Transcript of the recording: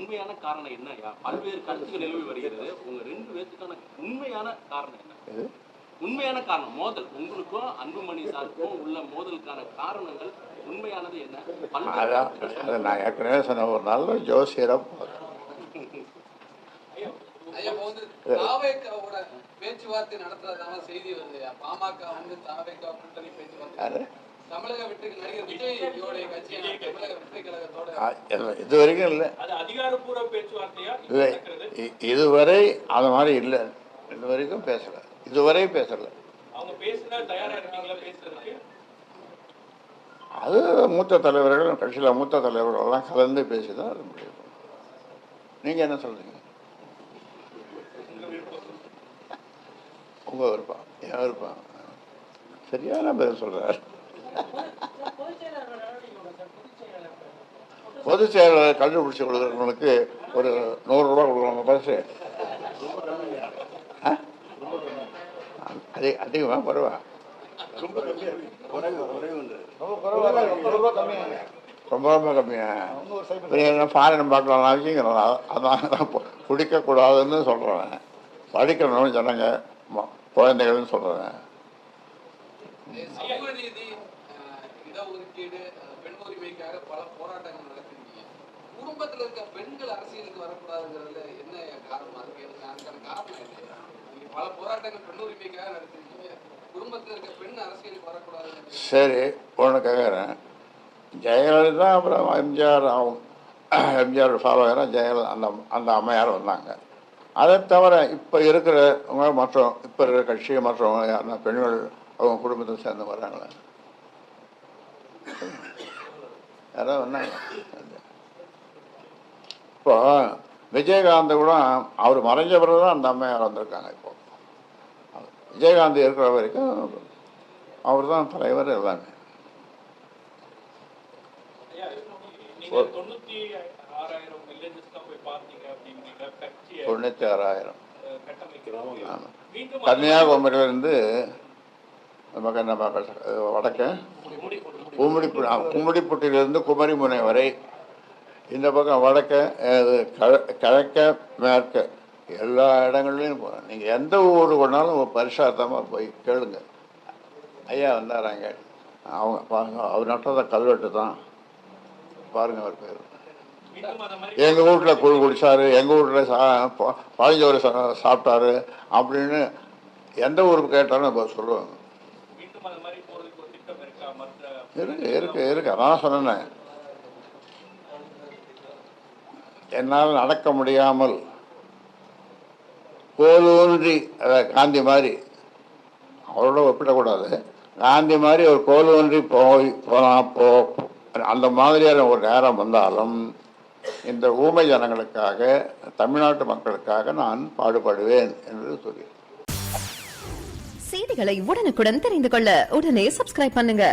உண்மையான காரணம் என்னையா? பல்வேறு கருத்துக்கள் நிலவி வருகிறது. உங்க 2 பேத்துக்கான உண்மையான காரணம் என்ன? உண்மையான காரணம் மோதல் உங்களுக்கும் அன்புமணி சாருக்கும் உள்ள மோதலுக்கான காரணங்கள் உண்மையானது என்ன? அதை நான் ஏற்கனவே சொன்ன ஒரு நல்ல ஜோசியரை பேச்சுவார்த்தை நடத்துறதான செய்தி வருது. பாமக வந்து தாவேக கூட்டணி பேச்சுவார்த்தை தமிழக வெற்றி நடிகர் விஜயோட கட்சி தமிழக வெற்றி கழகத்தோட இது வரைக்கும் இல்லை. அது அதிகாரப்பூர்வ பேச்சுவார்த்தையா? இல்லை, இதுவரை அது மாதிரி இல்லை. இது வரைக்கும் பேசலை. இதுவரை பேசலை. அவங்க பேசினா தயாரா இருக்கீங்களா பேசுறதுக்கு? அது மூத்த தலைவர்கள், கட்சியில் மூத்த தலைவர்கள் எல்லாம் கலந்து பேசி தான் அது முடியும். நீங்கள் என்ன சொல்றீங்க? உங்கள் விருப்பம், என் விருப்பம். சரியான பதில் சொல்கிறார். பொதுச் செயலாளர் கண்டுபிடிச்சி கொடுக்குறவங்களுக்கு ஒரு 100 ரூபா கொடுக்குறாங்க பரிசு. அதிகமாக பரவா ரொம்ப ரொம்ப கம்மியா. ஃபாரின் பார்க்கலாம் வச்சுக்கிறோம். அதான் குடிக்கக்கூடாதுன்னு சொல்கிறேன். படிக்கணும்னு சொன்னாங்க குழந்தைகள்னு சொல்கிறேன். சமூக நீதி, இடஒதுக்கீடு, பெண் உரிமைக்காக பல போராட்டங்கள் நடத்திருக்கீங்க. குடும்பத்தில் இருக்க பெண்கள் அரசியலுக்கு வரக்கூடாதுங்கிறதுல என்ன காரணம்? அதுக்கான காரணம் என்ன? நீங்க பல போராட்டங்கள் பெண் உரிமைக்காக நடத்திருக்கீங்க. குடும்பத்தில் இருக்க பெண் அரசியலுக்கு வரக்கூடாது. சரி, ஒன்று கேட்குறேன். ஜெயலலிதா அப்புறம் எம்ஜிஆர் ஆகும். எம்ஜிஆர் ஃபாலோவராக ஜெயலலிதா அந்த அம்மையார் வந்தாங்க. அதை தவிர இப்போ இருக்கிறவங்க மற்றும் இப்போ இருக்கிற கட்சி மற்றவங்க யாருன்னா பெண்கள் அவங்க குடும்பத்தை சேர்ந்து வர்றாங்களே? யாராவது வந்தாங்க? இப்போ விஜயகாந்த் கூட அவர் மறைஞ்ச பிறகு தான் அந்த அம்மையார் வந்திருக்காங்க. இப்போ விஜயகாந்த் இருக்கிற வரைக்கும் அவர் தான் தலைவர் எல்லாமே. 96,000 கன்னியாகுமரியிலிருந்து நமக்கு என்ன வடக்க கும்மிடிப்பட்டியிலிருந்து குமரிமுனை வரை, இந்த பக்கம் வடக்க கிழக்க மேற்க எல்லா இடங்கள்லையும் போகிறேன். நீங்கள் எந்த ஊர் கொண்டாலும் பரிசார்த்தமாக போய் கேளுங்க. ஐயா வந்தாராங்க, அவங்க பாருங்க, அவர் நட்டத கல்வெட்டு தான் பாருங்க. அவர் பேர் எங்கள் வீட்டில் குழு குடித்தாரு, எங்கள் வீட்டில் பழஞ்சோறு சாப்பிட்டாரு அப்படின்னு எந்த ஊருக்கு கேட்டாலும் இப்போ சொல்லுவாங்க. இருக்கு. அதான் சொன்னேன், என்னால் நடக்க முடியாமல் கோலூன்றி, காந்தி மாதிரி அவரோட ஒப்பிடக்கூடாது, காந்தி மாதிரி ஒரு கோலூன்றி அந்த மாதிரியான ஒரு நேரம் வந்தாலும் இந்த ஊமை ஜனங்களுக்காக, தமிழ்நாட்டு மக்களுக்காக நான் பாடுபடுவேன் என்று சொல்லி. செய்திகளை உடனுக்குடன் தெரிந்து கொள்ள உடனே சப்ஸ்கிரைப் பண்ணுங்க.